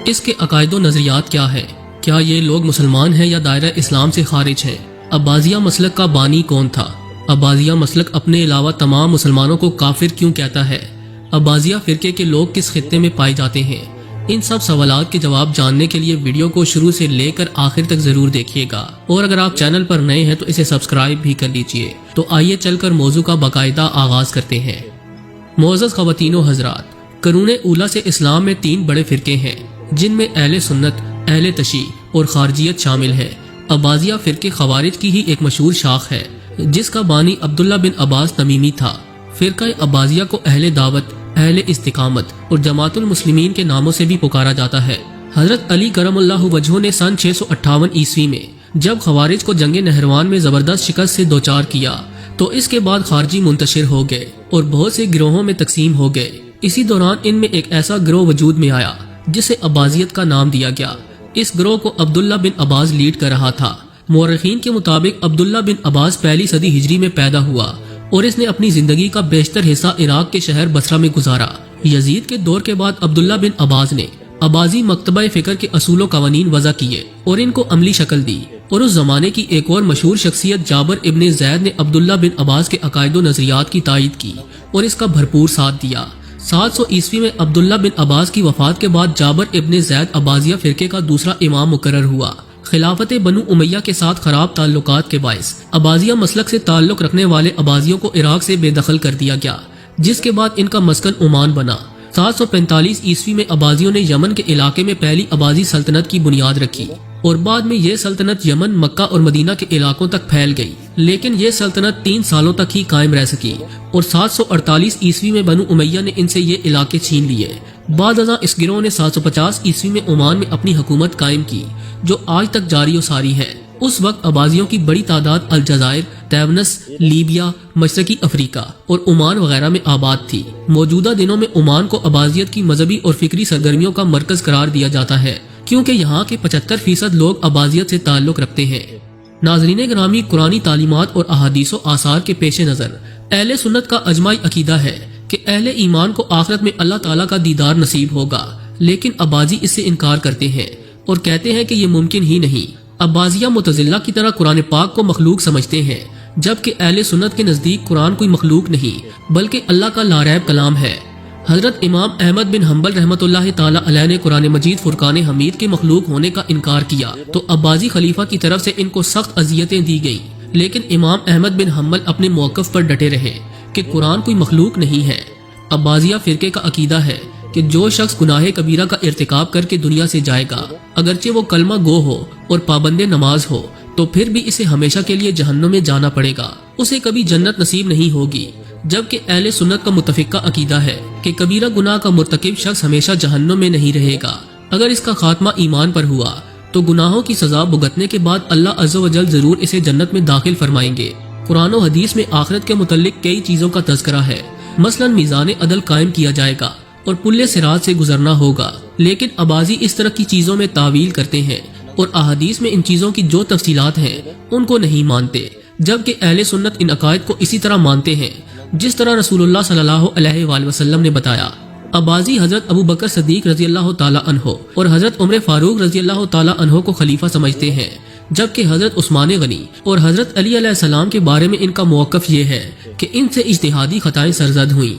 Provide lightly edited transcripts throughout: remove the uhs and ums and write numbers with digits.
اس کے عقائد و نظریات کیا ہے؟ کیا یہ لوگ مسلمان ہیں یا دائرہ اسلام سے خارج ہیں؟ عباسیہ مسلک کا بانی کون تھا؟ عباسیہ مسلک اپنے علاوہ تمام مسلمانوں کو کافر کیوں کہتا ہے؟ عباسیہ فرقے کے لوگ کس خطے میں پائے جاتے ہیں؟ ان سب سوالات کے جواب جاننے کے لیے ویڈیو کو شروع سے لے کر آخر تک ضرور دیکھیے گا، اور اگر آپ چینل پر نئے ہیں تو اسے سبسکرائب بھی کر لیجئے۔ تو آئیے چل کر موضوع کا باقاعدہ آغاز کرتے ہیں۔ معزز خواتین و حضرات، قرون اولیٰ سے اسلام میں 3 بڑے فرقے ہیں جن میں اہل سنت، اہل تشیع اور خارجیت شامل ہے۔ عباسیہ فرقے خوارج کی ہی ایک مشہور شاخ ہے جس کا بانی عبداللہ بن عباس تمیمی تھا۔ فرقہ عباسیہ کو اہل دعوت، اہل استقامت اور جماعت المسلمین کے ناموں سے بھی پکارا جاتا ہے۔ حضرت علی کرم اللہ وجہہ نے سن 658 عیسوی میں جب خوارج کو جنگ نہروان میں زبردست شکست سے دوچار کیا تو اس کے بعد خارجی منتشر ہو گئے اور بہت سے گروہوں میں تقسیم ہو گئے۔ اسی دوران ان میں ایک ایسا گروہ وجود میں آیا جسے عباسیت کا نام دیا گیا۔ اس گروہ کو عبداللہ بن عباس لیڈ کر رہا تھا۔ مورخین کے مطابق عبداللہ بن عباس پہلی صدی ہجری میں پیدا ہوا اور اس نے اپنی زندگی کا بیشتر حصہ عراق کے شہر بصرہ میں گزارا۔ یزید کے دور کے بعد عبداللہ بن عباس نے عباسی مکتبہ فکر کے اصول و قوانین وضع کیے اور ان کو عملی شکل دی، اور اس زمانے کی ایک اور مشہور شخصیت جابر ابن زید نے عبداللہ بن عباس کے عقائد و نظریات کی تائید کی اور اس کا بھرپور ساتھ دیا۔ 700 عیسوی میں عبداللہ بن عباس کی وفات کے بعد جابر ابن زید عباسیہ فرقے کا دوسرا امام مقرر ہوا۔ خلافت بنو امیہ کے ساتھ خراب تعلقات کے باعث عباسیہ مسلک سے تعلق رکھنے والے عباسیوں کو عراق سے بے دخل کر دیا گیا، جس کے بعد ان کا مسکن عمان بنا۔ 745 عیسوی میں عباسیوں نے یمن کے علاقے میں پہلی عباسی سلطنت کی بنیاد رکھی اور بعد میں یہ سلطنت یمن، مکہ اور مدینہ کے علاقوں تک پھیل گئی، لیکن یہ سلطنت 3 سالوں تک ہی قائم رہ سکی اور 748 عیسوی میں بنو امیہ نے ان سے یہ علاقے چھین لیے۔ بعد ازاں اس گروہ نے 750 عیسوی میں عمان میں اپنی حکومت قائم کی جو آج تک جاری و ساری ہے۔ اس وقت عباسیوں کی بڑی تعداد الجزائر، تیونس، لیبیا، مشرقی افریقہ اور عمان وغیرہ میں آباد تھی۔ موجودہ دنوں میں عمان کو عباسیت کی مذہبی اور فکری سرگرمیوں کا مرکز قرار دیا جاتا ہے کیونکہ یہاں کے 75% لوگ عباسیت سے تعلق رکھتے ہیں۔ ناظرین گرامی، قرآنی تعلیمات اور احادیث و آثار کے پیش نظر اہل سنت کا اجماعی عقیدہ ہے کہ اہل ایمان کو آخرت میں اللہ تعالیٰ کا دیدار نصیب ہوگا، لیکن عباسی اس سے انکار کرتے ہیں اور کہتے ہیں کہ یہ ممکن ہی نہیں۔ عباسیہ معتزلہ کی طرح قرآن پاک کو مخلوق سمجھتے ہیں، جبکہ اہل سنت کے نزدیک قرآن کوئی مخلوق نہیں بلکہ اللہ کا لاریب کلام ہے۔ حضرت امام احمد بن حنبل رحمۃ اللہ تعالی علیہ نے قرآن مجید فرقان حمید کے مخلوق ہونے کا انکار کیا تو عباسی خلیفہ کی طرف سے ان کو سخت اذیتیں دی گئیں، لیکن امام احمد بن حنبل اپنے موقف پر ڈٹے رہے کہ قرآن کوئی مخلوق نہیں ہے۔ عباسیہ فرقے کا عقیدہ ہے کہ جو شخص گناہ کبیرہ کا ارتکاب کر کے دنیا سے جائے گا، اگرچہ وہ کلمہ گو ہو اور پابند نماز ہو، تو پھر بھی اسے ہمیشہ کے لیے جہنم میں جانا پڑے گا، اسے کبھی جنت نصیب نہیں ہوگی۔ جبکہ اہل سنت کا متفقہ عقیدہ ہے کہ کبیرہ گناہ کا مرتکب شخص ہمیشہ جہنم میں نہیں رہے گا، اگر اس کا خاتمہ ایمان پر ہوا تو گناہوں کی سزا بھگتنے کے بعد اللہ عز و جل ضرور اسے جنت میں داخل فرمائیں گے۔ قرآن و حدیث میں آخرت کے متعلق کئی چیزوں کا تذکرہ ہے، مثلا میزان عدل قائم کیا جائے گا اور پل صراط سے گزرنا ہوگا، لیکن عباسی اس طرح کی چیزوں میں تعویل کرتے ہیں اور احادیث میں ان چیزوں کی جو تفصیلات ہیں ان کو نہیں مانتے، جبکہ اہل سنت ان عقائد کو اسی طرح مانتے ہیں جس طرح رسول اللہ صلی اللہ علیہ وآلہ وسلم نے بتایا۔ عباسی حضرت ابو بکر صدیق رضی اللہ تعالی عنہ اور حضرت عمر فاروق رضی اللہ تعالی عنہ کو خلیفہ سمجھتے ہیں، جبکہ حضرت عثمان غنی اور حضرت علی علیہ السلام کے بارے میں ان کا موقف یہ ہے کہ ان سے اجتہادی خطائیں سرزد ہوئیں۔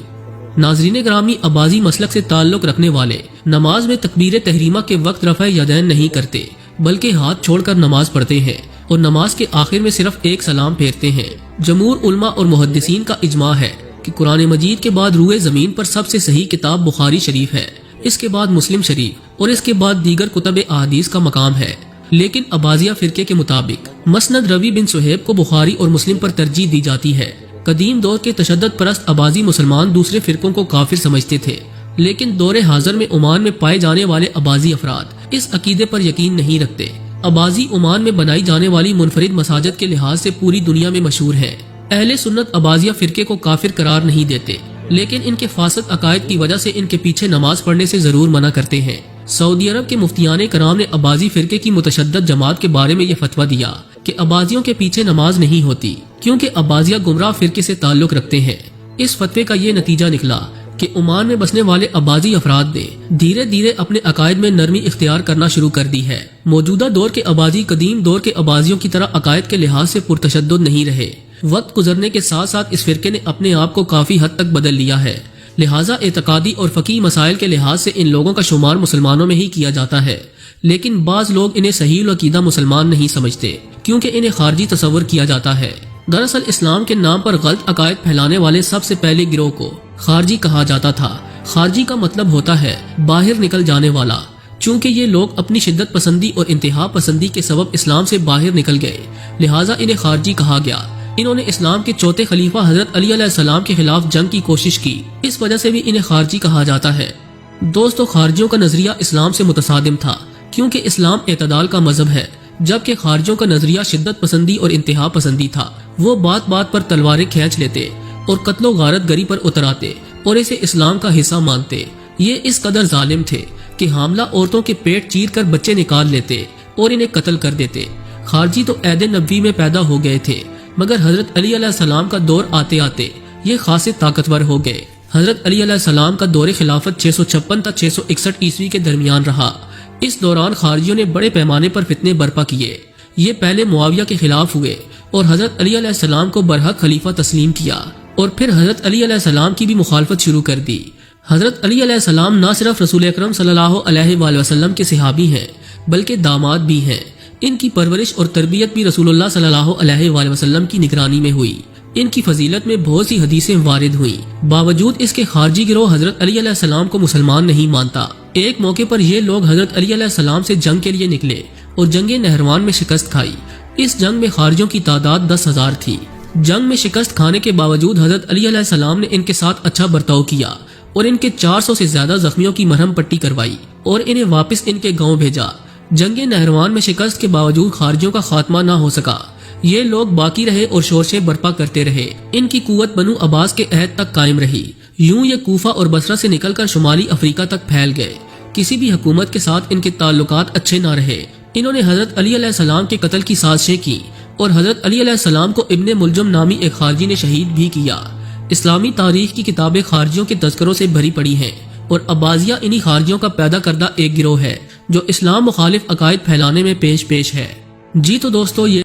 ناظرین گرامی، عباسی مسلک سے تعلق رکھنے والے نماز میں تکبیر تحریمہ کے وقت رفع یدین نہیں کرتے بلکہ ہاتھ چھوڑ کر نماز پڑھتے ہیں اور نماز کے آخر میں صرف ایک سلام پھیرتے ہیں۔ جمہور علماء اور محدثین کا اجماع ہے کہ قرآن مجید کے بعد روئے زمین پر سب سے صحیح کتاب بخاری شریف ہے، اس کے بعد مسلم شریف اور اس کے بعد دیگر کتب احادیث کا مقام ہے، لیکن عباسیہ فرقے کے مطابق مسند روی بن صہیب کو بخاری اور مسلم پر ترجیح دی جاتی ہے۔ قدیم دور کے تشدد پرست عباسی مسلمان دوسرے فرقوں کو کافر سمجھتے تھے، لیکن دور حاضر میں عمان میں پائے جانے والے عباسی افراد اس عقیدے پر یقین نہیں رکھتے۔ عباسی عمان میں بنائی جانے والی منفرد مساجد کے لحاظ سے پوری دنیا میں مشہور ہے۔ اہل سنت عباسیہ فرقے کو کافر قرار نہیں دیتے، لیکن ان کے فاسد عقائد کی وجہ سے ان کے پیچھے نماز پڑھنے سے ضرور منع کرتے ہیں۔ سعودی عرب کے مفتیان کرام نے عباسی فرقے کی متشدد جماعت کے بارے میں یہ فتویٰ دیا کہ عباسیوں کے پیچھے نماز نہیں ہوتی کیونکہ عباسیہ گمراہ فرقے سے تعلق رکھتے ہیں۔ اس فتوے کا یہ نتیجہ نکلا کہ عمان میں بسنے والے عباسی افراد نے دھیرے دھیرے اپنے عقائد میں نرمی اختیار کرنا شروع کر دی ہے۔ موجودہ دور کے عباسی قدیم دور کے عباسیوں کی طرح عقائد کے لحاظ سے پرتشدد نہیں رہے۔ وقت گزرنے کے ساتھ ساتھ اس فرقے نے اپنے آپ کو کافی حد تک بدل لیا ہے، لہٰذا اعتقادی اور فقہی مسائل کے لحاظ سے ان لوگوں کا شمار مسلمانوں میں ہی کیا جاتا ہے، لیکن بعض لوگ انہیں صحیح العقیدہ مسلمان نہیں سمجھتے کیونکہ انہیں خارجی تصور کیا جاتا ہے۔ دراصل اسلام کے نام پر غلط عقائد پھیلانے والے سب سے پہلے گروہ کو خارجی کہا جاتا تھا۔ خارجی کا مطلب ہوتا ہے باہر نکل جانے والا۔ چونکہ یہ لوگ اپنی شدت پسندی اور انتہا پسندی کے سبب اسلام سے باہر نکل گئے، لہٰذا انہیں خارجی کہا گیا۔ انہوں نے اسلام کے چوتھے خلیفہ حضرت علی علیہ السلام کے خلاف جنگ کی کوشش کی، اس وجہ سے بھی انہیں خارجی کہا جاتا ہے۔ دوستو، خارجیوں کا نظریہ اسلام سے متصادم تھا کیونکہ اسلام اعتدال کا مذہب ہے، جبکہ خارجیوں کا نظریہ شدت پسندی اور انتہا پسندی تھا۔ وہ بات بات پر تلواریں کھینچ لیتے اور قتل و غارت گری پر اتر آتے اور اسے اسلام کا حصہ مانتے۔ یہ اس قدر ظالم تھے کہ حاملہ عورتوں کے پیٹ چیر کر بچے نکال لیتے اور انہیں قتل کر دیتے۔ خارجی تو عہد نبوی میں پیدا ہو گئے تھے، مگر حضرت علی علیہ السلام کا دور آتے آتے یہ خاصے طاقتور ہو گئے۔ حضرت علی علیہ السلام کا دور خلافت 656 تا 661 عیسوی کے درمیان رہا۔ اس دوران خارجیوں نے بڑے پیمانے پر فتنے برپا کیے۔ یہ پہلے معاویہ کے خلاف ہوئے اور حضرت علی علیہ السلام کو برحق خلیفہ تسلیم کیا، اور پھر حضرت علی علیہ السلام کی بھی مخالفت شروع کر دی۔ حضرت علی علیہ السلام نہ صرف رسول اکرم صلی اللہ علیہ وآلہ وسلم کے صحابی ہیں بلکہ داماد بھی ہیں۔ ان کی پرورش اور تربیت بھی رسول اللہ صلی اللہ علیہ وآلہ وسلم کی نگرانی میں ہوئی۔ ان کی فضیلت میں بہت سی حدیثیں وارد ہوئیں۔ باوجود اس کے خارجی گروہ حضرت علی علیہ السلام کو مسلمان نہیں مانتا۔ ایک موقع پر یہ لوگ حضرت علی علیہ السلام سے جنگ کے لیے نکلے اور جنگ نہروان میں شکست کھائی۔ اس جنگ میں خارجیوں کی تعداد 10,000 تھی۔ جنگ میں شکست کھانے کے باوجود حضرت علی علیہ السلام نے ان کے ساتھ اچھا برتاؤ کیا اور ان کے 400 سے زیادہ زخمیوں کی مرہم پٹی کروائی اور انہیں واپس ان کے گاؤں بھیجا۔ جنگ نہروان میں شکست کے باوجود خارجیوں کا خاتمہ نہ ہو سکا۔ یہ لوگ باقی رہے اور شورشیں برپا کرتے رہے۔ ان کی قوت بنو عباس کے عہد تک قائم رہی۔ یوں یہ کوفہ اور بصرہ سے نکل کر شمالی افریقہ تک پھیل گئے۔ کسی بھی حکومت کے ساتھ ان کے تعلقات اچھے نہ رہے۔ انہوں نے حضرت علی علیہ السلام کے قتل کی سازشیں کی اور حضرت علی علیہ السلام کو ابن ملجم نامی ایک خارجی نے شہید بھی کیا۔ اسلامی تاریخ کی کتابیں خارجیوں کے تذکروں سے بھری پڑی ہیں اور عباسیہ انہی خارجیوں کا پیدا کردہ ایک گروہ ہے جو اسلام مخالف عقائد پھیلانے میں پیش ہے۔ جی تو دوستو، یہ